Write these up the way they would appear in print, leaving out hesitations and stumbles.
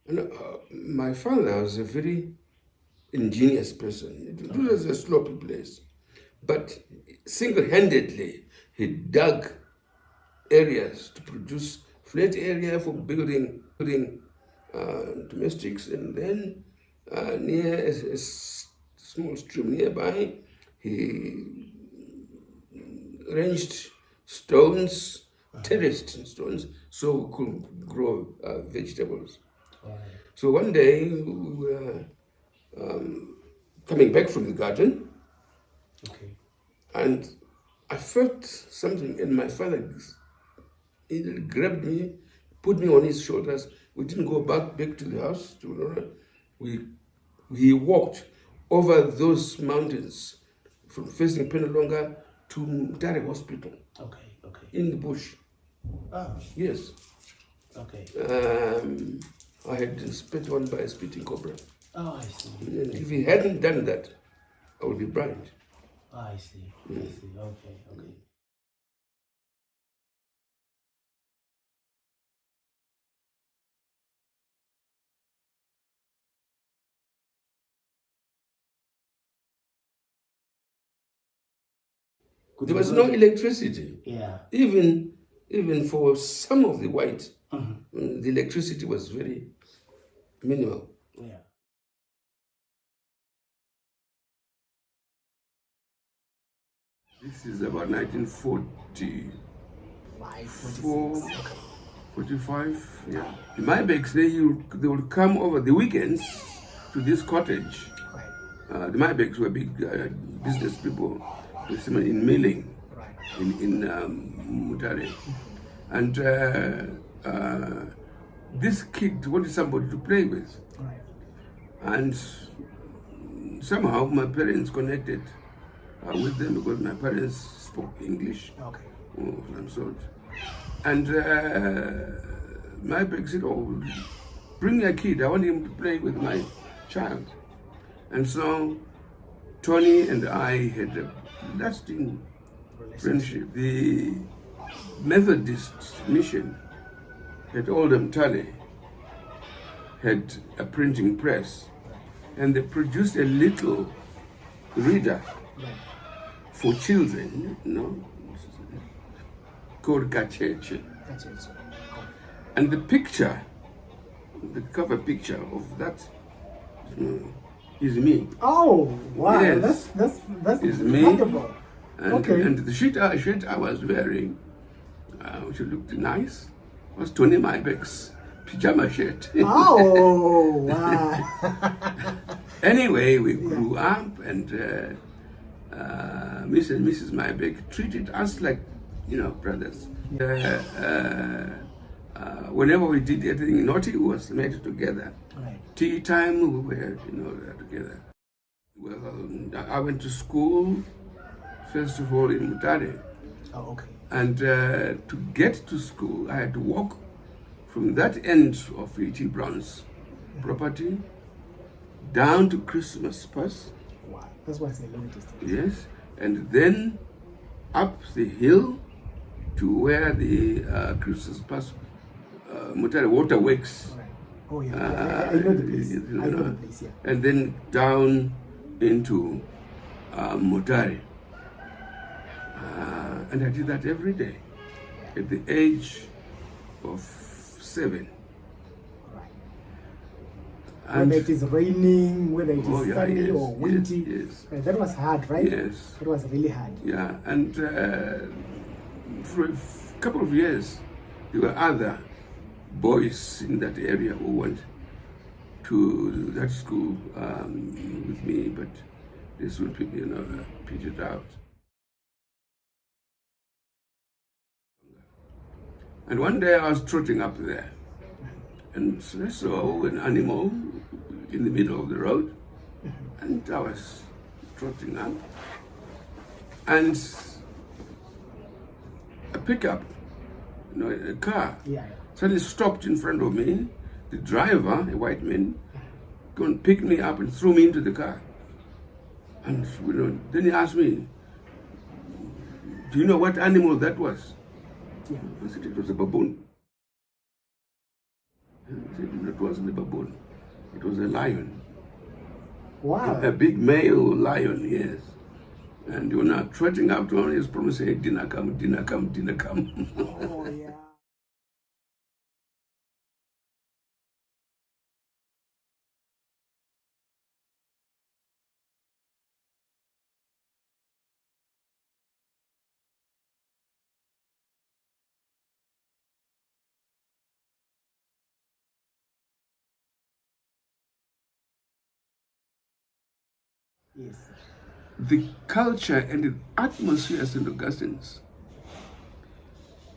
And my father was a very ingenious person. It was a sloppy place. But single-handedly, he dug areas to produce flat area for building domestics, and then near a small stream nearby, he arranged stones, terraced stones, so we could grow vegetables. Right. So one day we were coming back from the garden, Okay. and I felt something, and my father he grabbed me, put me on his shoulders. We didn't go back to the house. We walked over those mountains from facing Penalonga to Mutare Hospital Okay. Okay. in the bush. Ah. Yes. Okay. I had been spit on by a spitting cobra. Oh, I see. And if he hadn't done that, I would be blind. Ah, I see. I see. Okay. Okay. Could There you was go no to- electricity. Yeah. Even for some of the white, Mm-hmm. the electricity was very minimal. Yeah. This is about 1944, 45, yeah. The Maybecks, they would come over the weekends to this cottage. Right. The Maybecks were big business people, in milling Right. in Mutare. And this kid wanted somebody to play with. Right. And somehow my parents connected with them because my parents spoke English Okay. of some sort. And my parents said, "Oh, bring your kid. I want him to play with my child." And so Tony and I had a lasting friendship. The Methodist mission at Oldham Tally had a printing press, and they produced a little reader for children, called Gacheche. That's it. And the picture, the cover picture of that is me. Oh wow! Yes. That's Is me. remarkable. And, Okay. and the shirt I was wearing, which looked nice, was Tony Mybeck's pyjama shirt. Oh wow! Anyway, we grew up, and Mr. and Mrs. Mybeck treated us like, brothers. Whenever we did anything naughty, we was made together. Right. Tea time, we were, together. Well, I went to school, first of all, in Mutare. Oh, okay. And to get to school, I had to walk from that end of E.T. Brown's property down to Christmas Pass. Wow. That's why it's a long distance. Yes, and then up the hill to where the Christmas Pass Mutare Waterworks. Right. Oh yeah. I know the place. I know the place. Yeah. And then down into Mutare. And I did that every day at the age of 7. Right. And Whether it is raining, whether it is sunny yes, or windy. yes. Right, that was hard, right? Yes. It was really hard. Yeah, and for a couple of years, there were other boys in that area who went to that school with me, but they soon, petered out. And one day I was trotting up there, and I saw an animal in the middle of the road, and I was trotting up, and a pickup, a car, Yeah. suddenly stopped in front of me. The driver, a white man, picked me up and threw me into the car. And then he asked me, "Do you know what animal that was?" Yeah. I said it was a baboon. He said, it wasn't a baboon. It was a lion. Wow. A big male lion, yes. And you know, trotting up to him, he was probably saying, dinner come, dinner come, dinner come. Oh, yeah. Yes. The culture and the atmosphere at St. Augustine's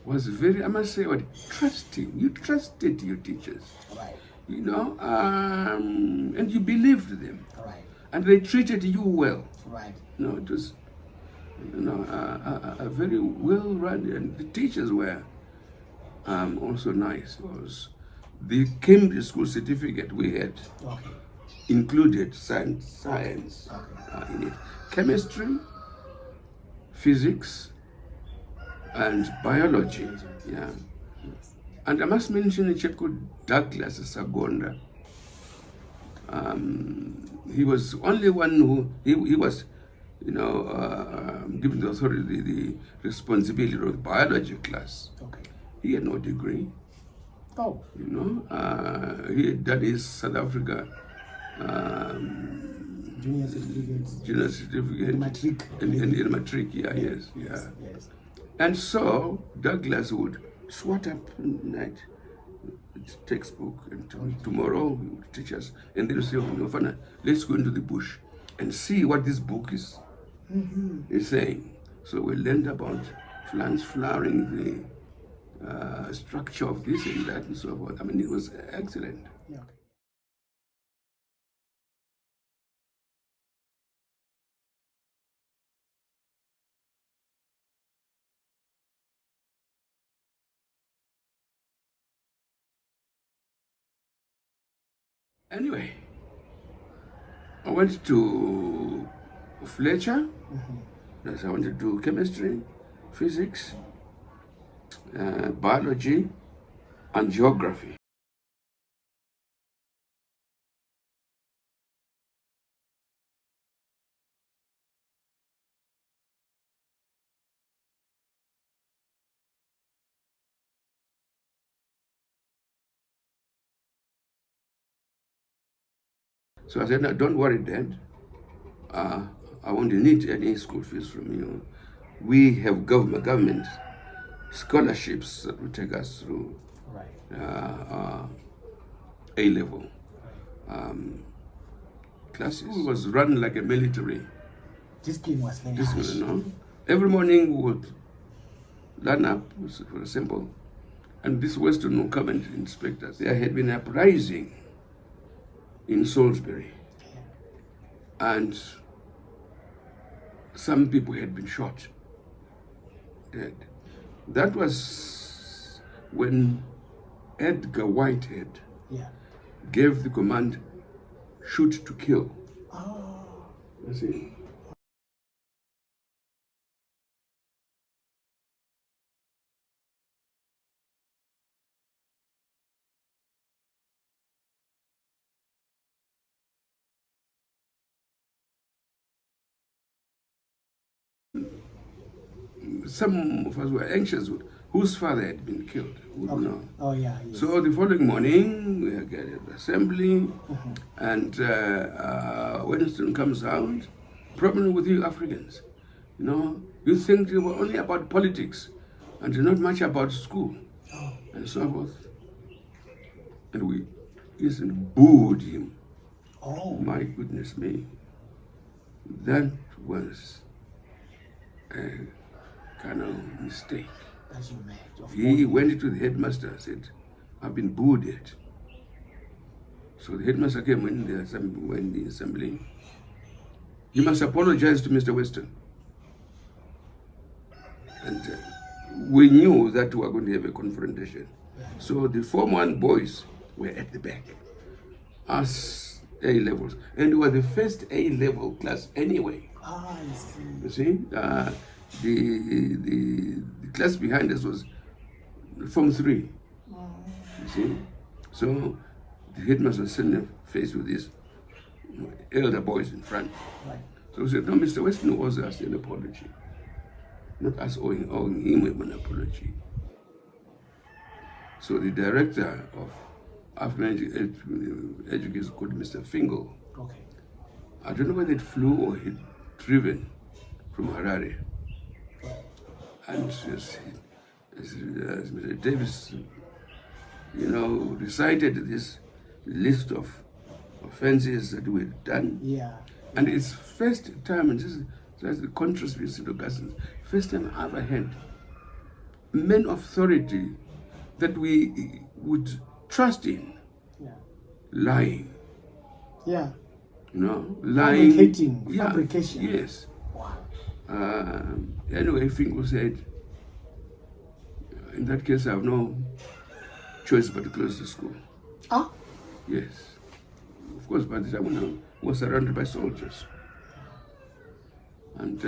was very, I must say, what, trusting. You trusted your teachers, Right. you know, and you believed them. Right. And they treated you well. Right. You know, it was, you know, a very well run, and the teachers were also nice. Because the Cambridge School certificate we had Okay. included science in it, chemistry, physics, and biology. Yeah. Yes. And I must mention a chap called Douglas Sagonda. He was only one who, he was, you know, given the authority, the responsibility of the biology class. Okay. He had no degree, Oh. you know. He had done his South Africa Junior certificate. Matric. And matric, yeah, yes, yeah. Yes. And so Douglas would swat up night textbook, and tomorrow he would teach us, and then say, "Oh, Fana, let's go into the bush and see what this book is saying." So we learned about plants flowering, the structure of this and that and so forth. I mean, it was excellent. Yeah. Okay. Anyway, I went to Fletcher. Yes, I wanted to do chemistry, physics, biology, and geography. So I said, "No, don't worry, Dad. I won't need any school fees from you. We have government scholarships that will take us through Right. A level classes." It was run like a military Discipline was very discipline, harsh. you know. Every morning we would line up for a sample, and this Western would come and inspect us. There had been an uprising in Salisbury, and some people had been shot dead. That was when Edgar Whitehead Yeah. gave the command, "Shoot to kill." Oh. You see? Some of us were anxious whose father had been killed. Who would know? Oh yeah. Yes. So the following morning, we get an assembly, and Winston comes out. Problem with you Africans, you know, you think you were only about politics, and not much about school, and so forth. And we instantly booed him. Oh. My goodness me, that was a kind of mistake. As you made. Of He went to the headmaster and said, "I've been booed." So the headmaster came in the assembly. "You must apologize to Mr. Weston." And we knew that we were going to have a confrontation. So the Form 1 boys were at the back, us A levels. And we were the first A level class anyway. Ah, I see. You see, the class behind us was Form 3. You see, So the headmaster was sitting faced with these elder boys in front. Right. So he said, no, Mr. Weston owes us an apology. Not us owing him an apology. So the director of African education called Mr. Fingal. Okay. I don't know whether it flew or he'd driven from Harare. And as Mr. Davis, recited this list of offenses that we had done. Yeah. And it's first time, and that's the contrast with St. Augustine, first time I ever had men of authority that we would trust in Yeah. lying. Yeah. Lying. Fabricating. Yeah, Fabrication. yes. Wow. Anyway, Fingo said, in that case, I have no choice but to close the school. Ah. Yes. Of course, by the time I was surrounded by soldiers. And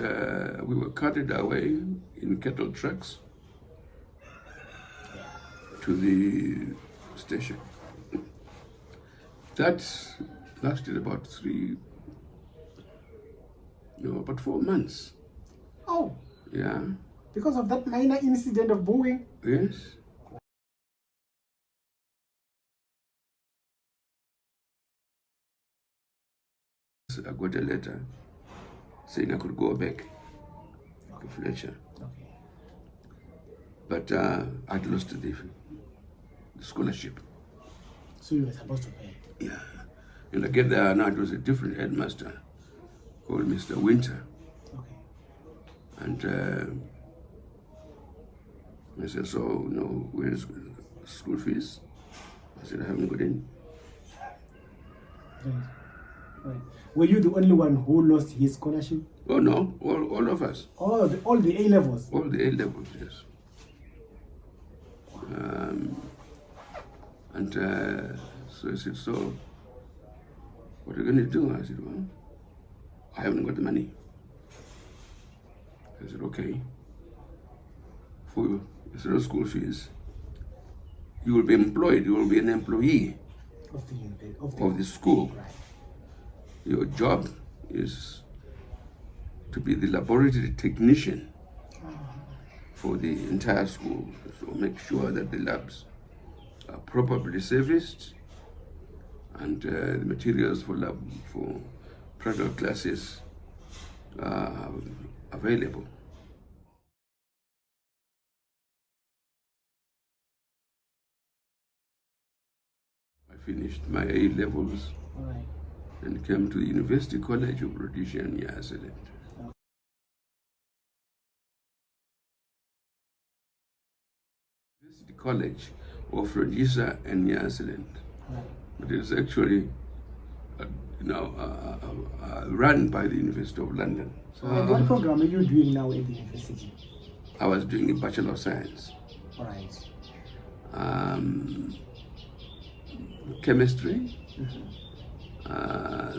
we were carted away in cattle trucks to the station. That lasted about 4 months. Oh. Yeah. Because of that minor incident of booing. Yes. I got a letter saying I could go back to Fletcher. Okay. But I'd lost the scholarship. So you were supposed to pay. Yeah. And I get there now, it was a different headmaster called Mr. Winter. Okay. And I said, so, where's school fees? I said, I haven't got any. Right. Right. Were you the only one who lost his scholarship? Oh, no, all of us. All the A levels? All the A levels, yes. So I said, so, what are you going to do? I said, well, I haven't got the money. I said, okay. For instead of school fees, you will be employed, you will be an employee of the school. Right. Your job is to be the laboratory technician for the entire school. So make sure that the labs are properly serviced and the materials for practical classes are available. I finished my A levels. All right. And came to the University College of Rhodesia in Nyasaland. University College of Rhodesia and Nyasaland. But it's actually, run by the University of London. So And what program are you doing now at the university? I was doing a Bachelor of Science. All right. Chemistry.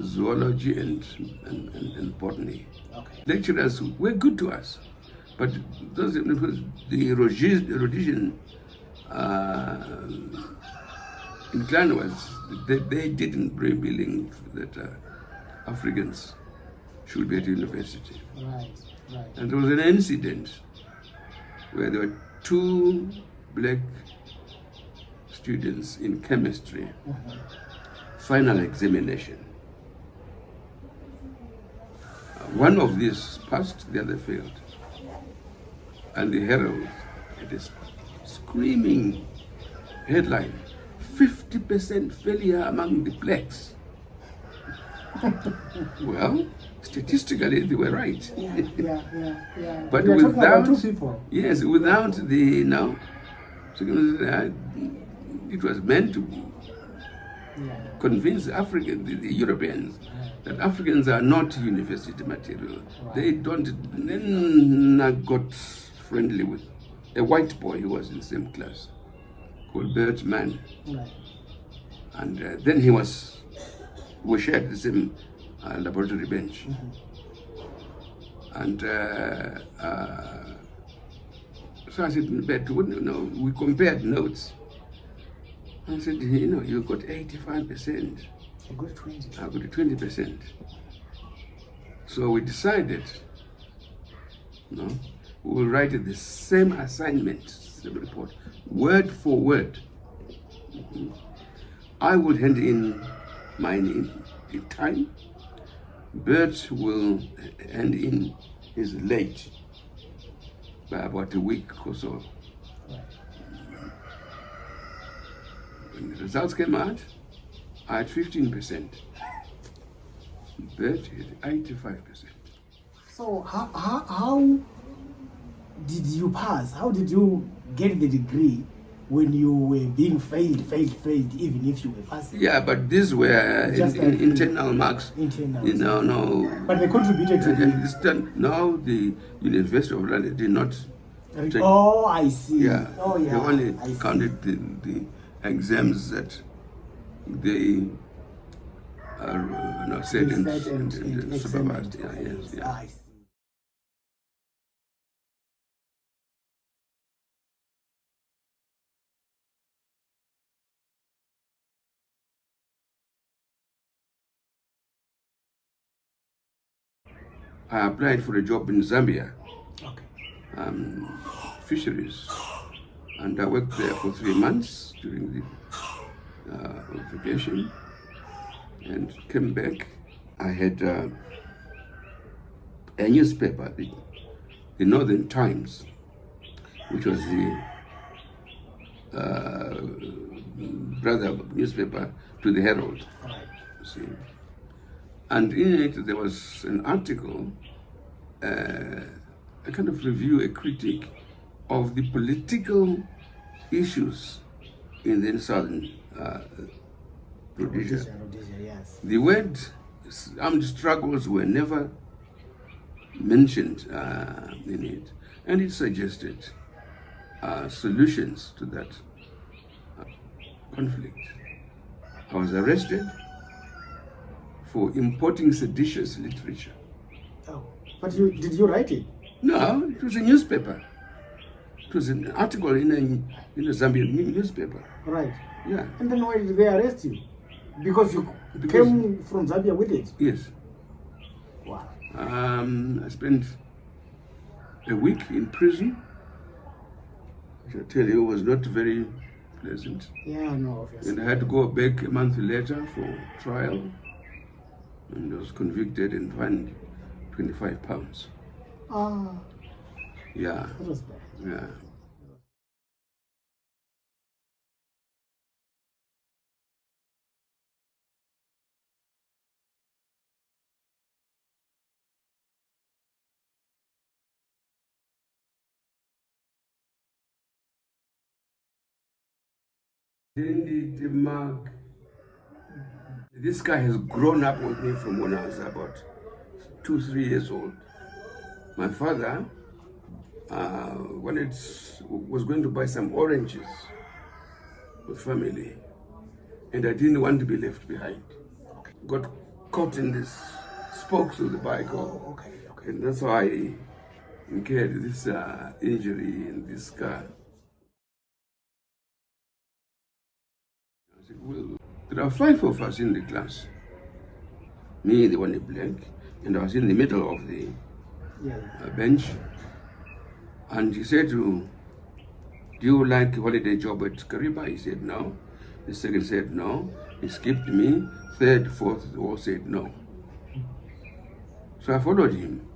Zoology and botany. Okay. Lecturers were good to us, but the Rhodesian incline was they didn't believe that Africans should be at university. Right. Right. And there was an incident where there were 2 black students in chemistry. Final examination. One of these passed, the other failed. And the Herald had a screaming headline, 50% failure among the blacks. Well, statistically they were right. Yeah. But we are talking about without 2 people. Yes, without the it was meant to convince the Europeans that Africans are not university material. Right. They don't. Then I got friendly with a white boy who was in the same class called Bert Mann. Right. And then we shared the same laboratory bench. And so I said, Bert, we compared notes. I said, you know, you got 85%. I got 20. I got 20%. So we decided, no, we will write the same assignment, same report, word for word. I will hand in mine in time. Bert will hand in his late by about a week or so. Right. When the results came out, I had 15%. Bert had 85%. So how did you pass? How did you get the degree when you were being failed, even if you were passing? Yeah, but these were Just internal marks. Internal. You know, no. But they contributed to the... No, the University of London did not take. Oh, I see. Yeah. Oh, yeah. They only I see. counted the exams that they said and supervised. Yeah, yes, yeah. I see. I applied for a job in Zambia, Okay. fisheries, and I worked there for 3 months during the vacation, and came back. I had a newspaper, the Northern Times, which was the brother newspaper to the Herald. All right. You see. And in it, there was an article, a kind of review, a critique of the political issues in the southern Rhodesia. Rhodesia, yes. The word armed struggles were never mentioned in it, and it suggested solutions to that conflict. I was arrested for importing seditious literature. Oh, but did you write it? No, it was a newspaper. It was an article in a Zambian newspaper. Right. Yeah. And then why did they arrest you? Because you came from Zambia with it? Yes. Wow. I spent a week in prison, which I tell you was not very pleasant. Yeah, no, obviously. And I had to go back a month later for trial, and I was convicted and fined £25. Ah, Yeah, that was bad. yeah. This guy has grown up with me from when I was about 2-3 years old. My father was going to buy some oranges with family, and I didn't want to be left behind. Got caught in this spokes of the bike, Okay. and that's how I incurred this injury in this car. I said, well, there are 5 of us in the class. Me, the one in black, and I was in the middle of the bench. And he said, do you like a holiday job at Kariba? He said no. The second said no. He skipped me. Third, fourth, all said no. So I followed him.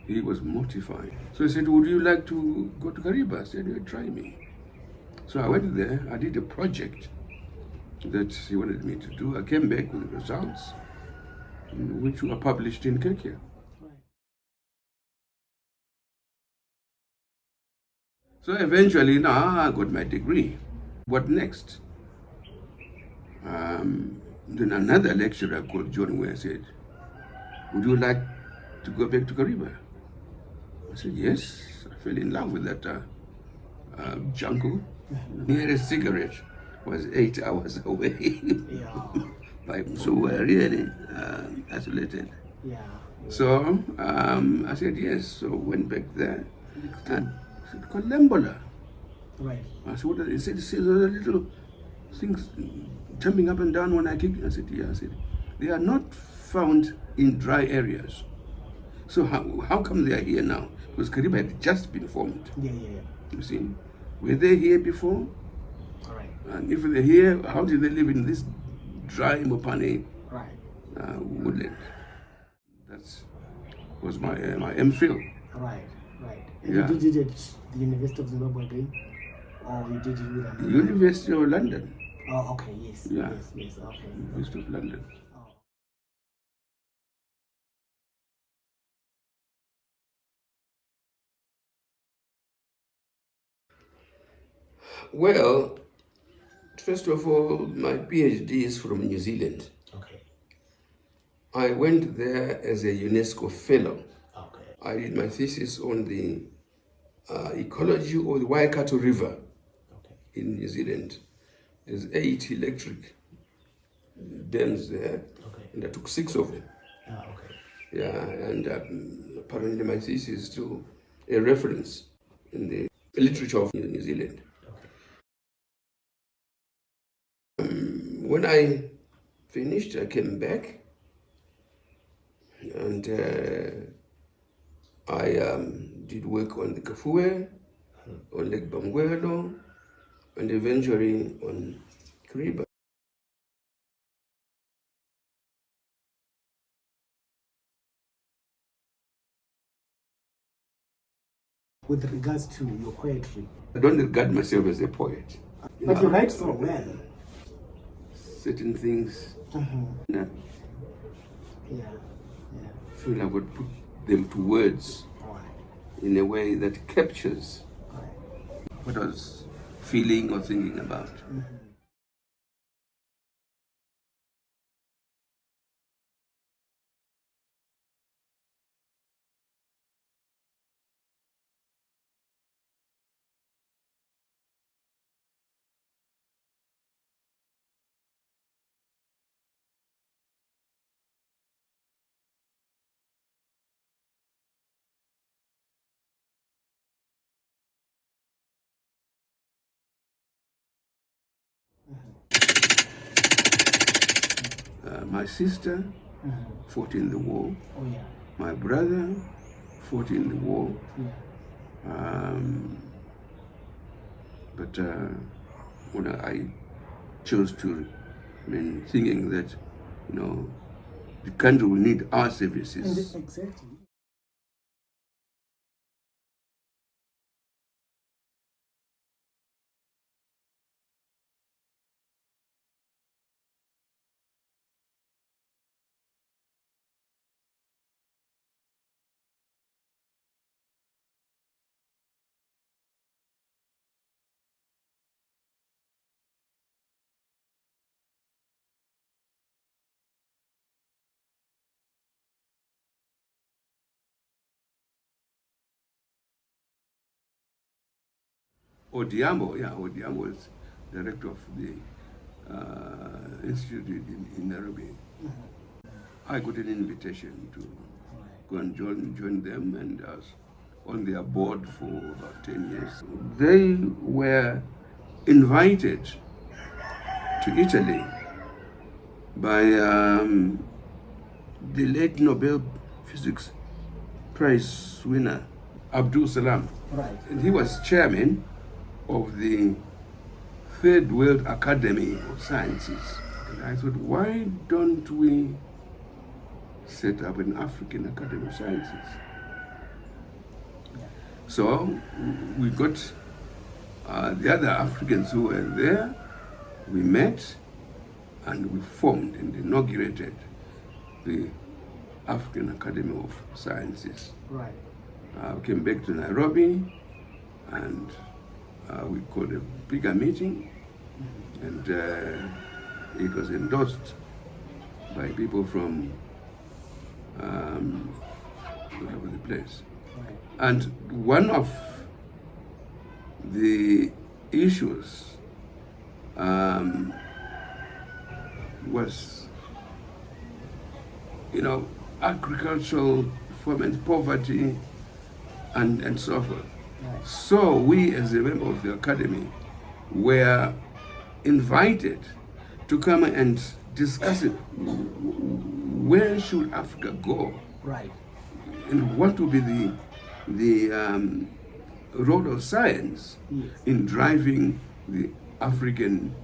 He was mortified. So he said, would you like to go to Kariba? I said, yeah, try me. So I went there. I did a project that he wanted me to do. I came back with the results, which were published in Kenya. So eventually, now I got my degree. What next? Then another lecturer called John Ware said, would you like to go back to Kariba? I said, yes. I fell in love with that jungle. Nearest cigarette was 8 hours away. So we're really isolated. Yeah. So I said yes. So went back there. And I said, Kolembola. Right. I said, what? He said, it's a little things jumping up and down when I kick. I said, yeah. I said, they are not found in dry areas. So how come they are here now? Because Kariba had just been formed. Yeah. You see, were they here before? All right. And if they're here, how did they live in this dry Mopane woodland? That was my MPhil. Right. And Yeah. you did it at the University of Zimbabwe again? Or you did it with another? University of London. Oh, okay, yes. Yeah. Yes, okay. University of London. Oh. Well, first of all, my PhD is from New Zealand. Okay. I went there as a UNESCO fellow. Okay. I did my thesis on the ecology of the Waikato River Okay. in New Zealand. There's 8 electric dams there, Okay. and I took 6 of them. Okay. Yeah, and apparently my thesis is still a reference in the literature of New Zealand. When I finished, I came back, and I did work on the Kafue, on Lake Bangwelo, and eventually on Kariba. With regards to your poetry, I don't regard myself as a poet. but you write so well. Certain things, I Yeah. feel I would put them to words All right. in a way that captures All right. what I was feeling or thinking about. My sister fought in the war. Oh, yeah. My brother fought in the war. Yeah. But when I chose to, thinking that, the country will need our services. Exactly. Odiambo is director of the institute in Nairobi. I got an invitation to go and join them, and I was on their board for about 10 years. They were invited to Italy by the late Nobel Physics Prize winner, Abdul Salam. Right. And he was chairman of the Third World Academy of Sciences. And I thought, why don't we set up an African Academy of Sciences? So we got the other Africans who were there, we met, and we formed and inaugurated the African Academy of Sciences. Right. We came back to Nairobi, and we called a bigger meeting, and it was endorsed by people from all over the place. Right. And one of the issues was, agricultural performance, poverty, and so forth. Right. So we, as a member of the academy, were invited to come and discuss it. Where should Africa go? Right. And what will be the role of science in driving the African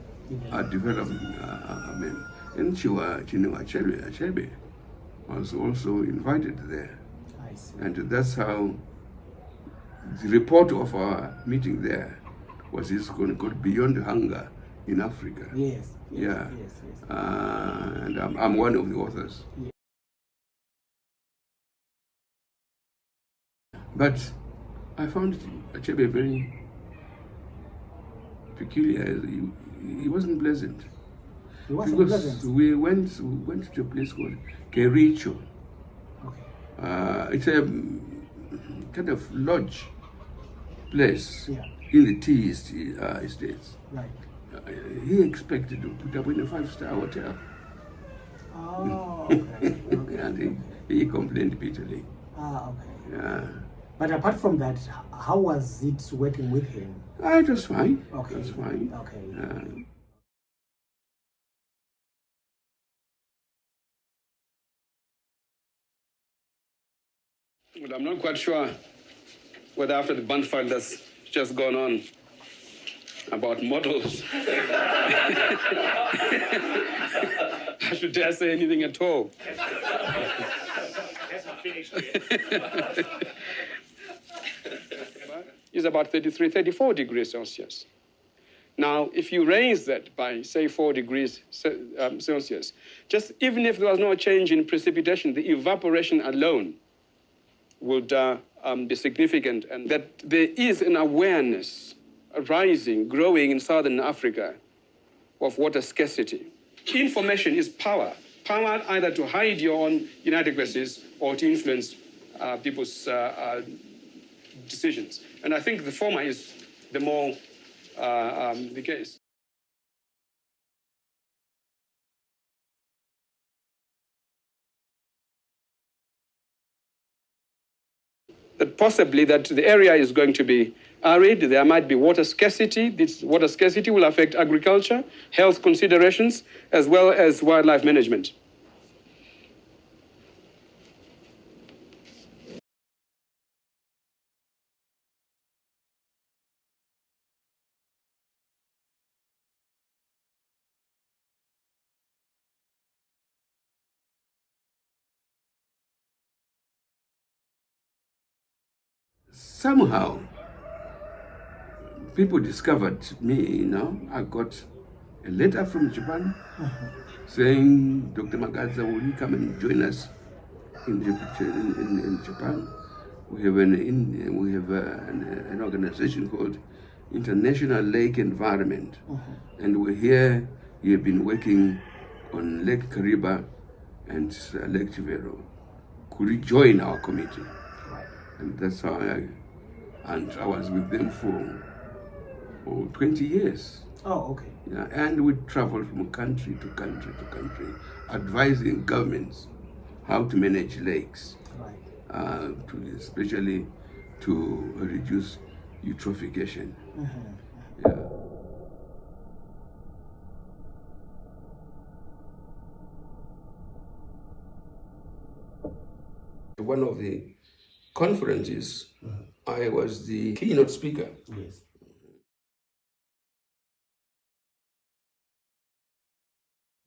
development? And Chinua Achebe was also invited there. I see. And that's how the report of our meeting there was called Beyond Hunger in Africa. Yes. Yeah. Yes. And I'm one of the authors. Yeah. But I found Achebe very peculiar. He wasn't pleasant. It wasn't Because pleasant. we went to a place called Kericho. Okay. It's a kind of lodge place Yeah. in the tea estates. Right. He expected to put up in a 5-star hotel. Oh, okay. Okay. And he complained bitterly. Okay. Yeah. But apart from that, how was it working with him? It was fine. Okay. It was fine. Okay. Well, I'm not quite sure whether after the bonfire that's just gone on about models, I should dare say anything at all. It's about 33, 34 degrees Celsius. Now, if you raise that by, say, 4 degrees Celsius, just even if there was no change in precipitation, the evaporation alone would be significant, and that there is an awareness rising, growing in Southern Africa of water scarcity. Information is power. Power either to hide your own inadequacies or to influence people's decisions. And I think the former is the more the case. That possibly that the area is going to be arid, there might be water scarcity. This water scarcity will affect agriculture, health considerations, as well as wildlife management. Somehow, people discovered me, I got a letter from Japan saying, Dr. Magadza, will you come and join us in Japan? We have an organization called International Lake Environment. And we're here, you've been working on Lake Kariba and Lake Chivero. Could you join our committee? And that's how I was with them for 20 years. Oh, okay. Yeah, and we traveled from country to country to country, advising governments how to manage lakes, Right. especially to reduce eutrophication. Yeah. One of the conferences, I was the keynote speaker. Yes.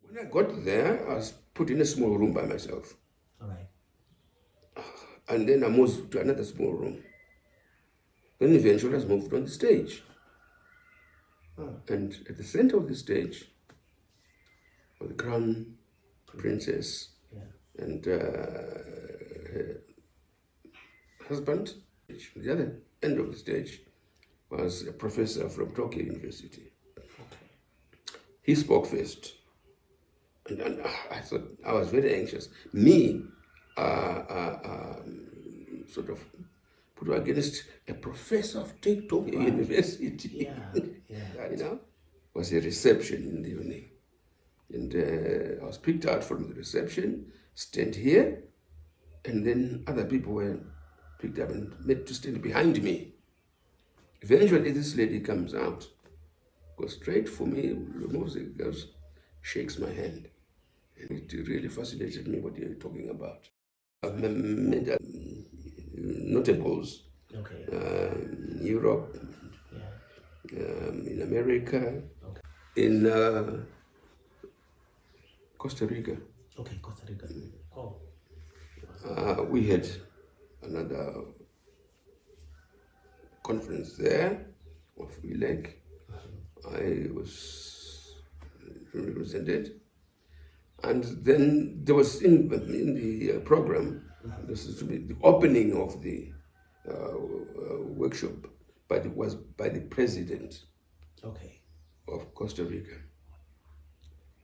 When I got there, I was put in a small room by myself. All right. And then I moved to another small room. Then eventually I was moved on the stage. And at the center of the stage was the crown princess and her husband. At the other end of the stage was a professor from Tokyo University. He spoke first. And I thought, I was very anxious. Me, sort of put against a professor of Tokyo University. Yeah. Was a reception in the evening. And I was picked out from the reception, stand here, and then other people were picked up and made to stand behind me. Eventually, this lady comes out goes straight for me, removes it, goes, shakes my hand. And it really fascinated me what you're talking about. I've met notables in Europe, in America, in Costa Rica. Okay, Costa Rica. Oh. We had another conference there of ELEC. I was represented. And then there was in the program, this is to be the opening of the workshop, but it was by the president of Costa Rica.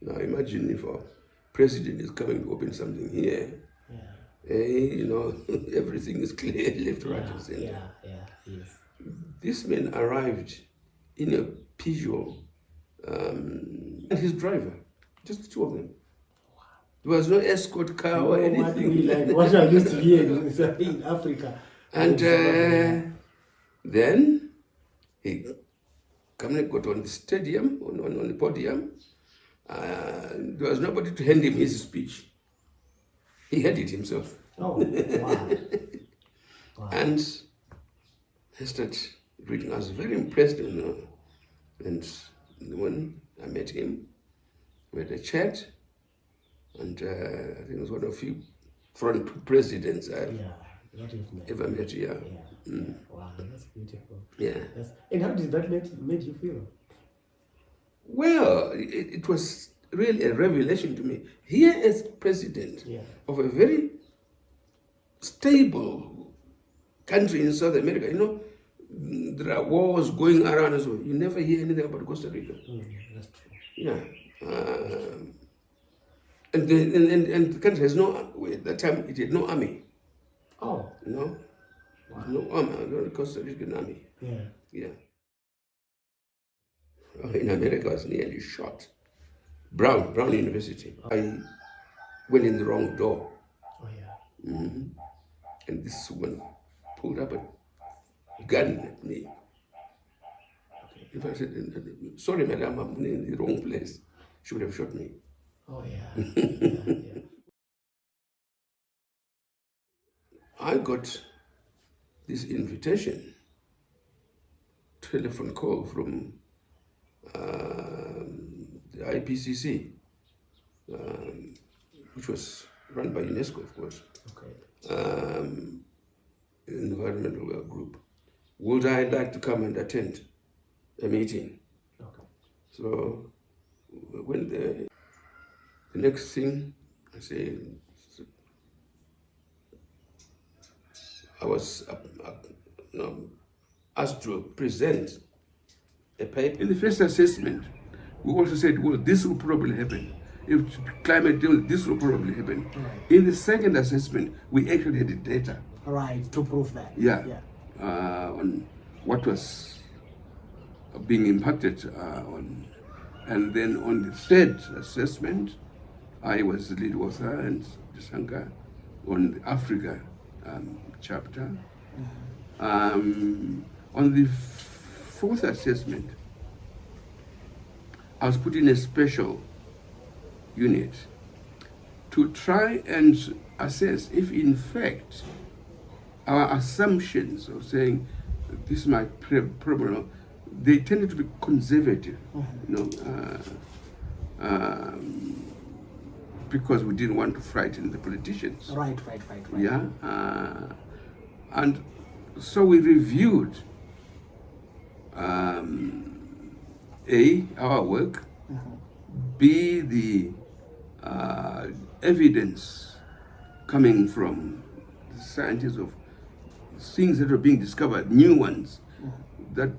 Now imagine if a president is coming to open something here, you know, everything is clear, left, right, and center. Yes. This man arrived in a Peugeot, and his driver, just the two of them. There was no escort car or anything. What I used to hear in Africa. And then he got on the stadium, on the podium. There was nobody to hand him his speech. He had it himself. Oh, wow. And I started reading. I was very impressed, you know. And when I met him, we had a chat. And I think it was one of few foreign presidents I've ever met. Wow, that's beautiful. Yeah. And how did that make you feel? Well, it was really a revelation to me. Here as president of a very stable country in South America, you know, there are wars going around as well. You never hear anything about Costa Rica. That's true. Yeah. And the country has no, at that time it had no army. Oh. You know? Wow. No army, no Costa Rican army. Yeah. In America I was nearly shot. Brown University. I went in the wrong door. Oh yeah. And this woman pulled up a gun at me. If I said, sorry madam, I'm in the wrong place, she would have shot me. Oh yeah. I got this invitation, telephone call from the IPCC, which was run by UNESCO, of course, environmental group. Would I like to come and attend a meeting? So when the next thing, I say, I was asked to present a paper. In the first assessment, we also said, well, this will probably happen. If climate change, this will probably happen. In the second assessment, we actually had the data. Right, to prove that. On what was being impacted on. And then on the third assessment, I was the lead author and Shankar on the Africa chapter. On the fourth assessment, I was put in a special unit to try and assess if in fact our assumptions of saying this is my problem, they tended to be conservative, you know, because we didn't want to frighten the politicians. Right. Yeah, and so we reviewed our work, B, the evidence coming from the scientists of things that were being discovered, new ones that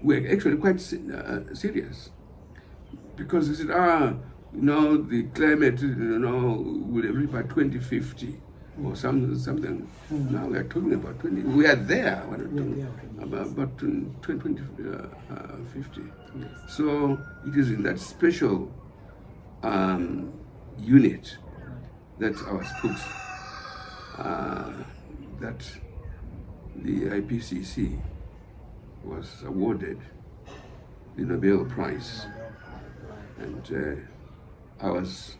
were actually quite serious, because they said, you know, the climate, you know, will reach by 2050 or something. Now we are talking about 20. We are there. About 2050. So it is in that special unit that I was put, that the IPCC was awarded the Nobel Prize. Nobel Prize, right. And I was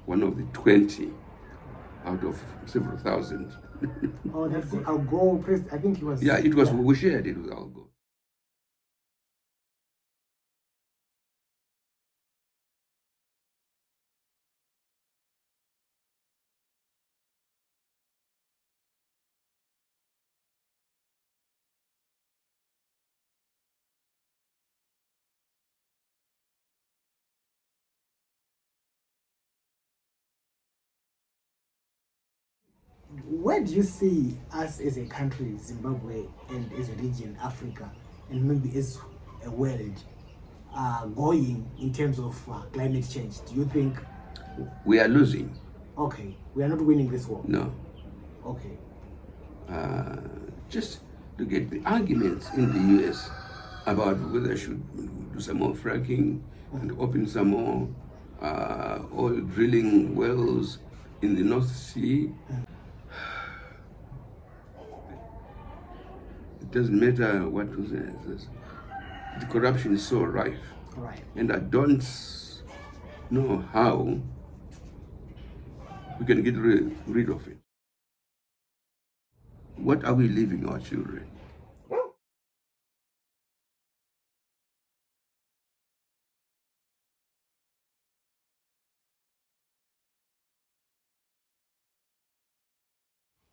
one of the 20 out of several thousand. Oh, that's good. I'll go. I think he was. Yeah, it was, we shared it with Al Gore. Where do you see us as a country, Zimbabwe, and as a region, Africa, and maybe as a world, going in terms of climate change? Do you think? We are losing. Okay, we are not winning this war. No. Okay. Just to get the arguments in the US about whether I should do some more fracking and open some more oil drilling wells in the North Sea. It doesn't matter what was it. The corruption is so rife. Right. And I don't know how we can get rid of it. What are we leaving our children?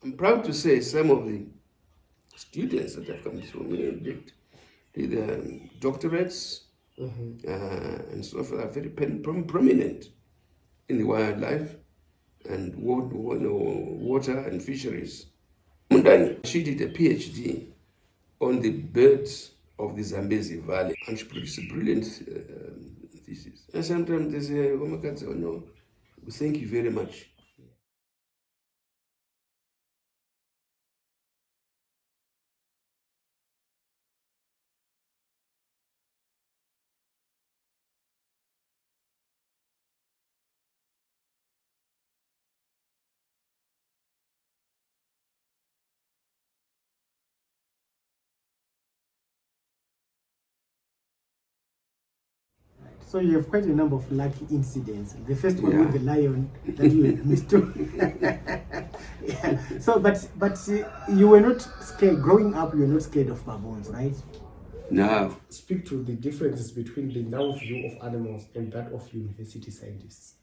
I'm proud to say some of the students that have come through me and did the doctorates and so forth are very prominent in the wildlife and water and fisheries. She did a PhD on the birds of the Zambezi Valley, and she produced a brilliant thesis. And sometimes they say, "Oh, Magadza, no, thank you very much." So you have quite a number of lucky incidents. The first one with the lion that you mistook. Yeah. So, but you were not scared growing up. You were not scared of baboons, right? No. Speak to the differences between the now view of animals and that of university scientists.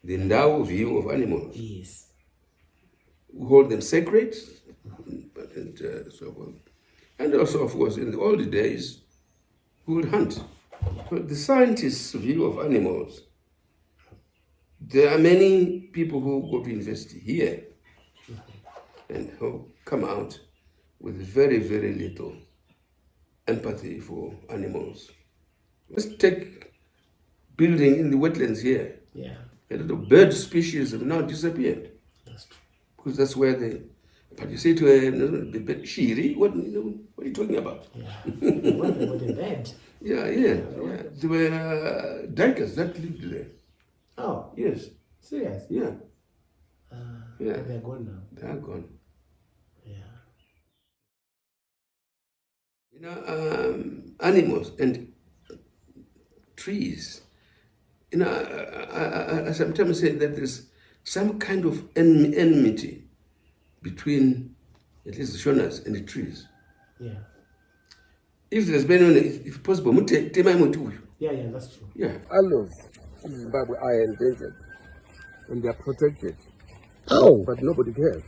The now view of animals. Yes. We hold them sacred, and so forth. And also, of course, in the old days, we would hunt. But the scientists' view of animals, there are many people who go to university here and who come out with very, very little empathy for animals. Let's take building in the wetlands here. Yeah. A lot of bird species have now disappeared. That's true. Because that's where they. But you say to a shiri, what are you talking about? Yeah. What about a bed? Yeah. There were dikers that lived there. Oh, Yes. serious? Yeah. Yeah. They're gone now. They are gone. Yeah. Animals and trees. I sometimes say that there's some kind of enmity between at least the Shonas and the trees. Yeah. If there's been, if possible, Yeah, that's true. yeah. Animals in Zimbabwe are endangered and they are protected, Oh. but nobody cares.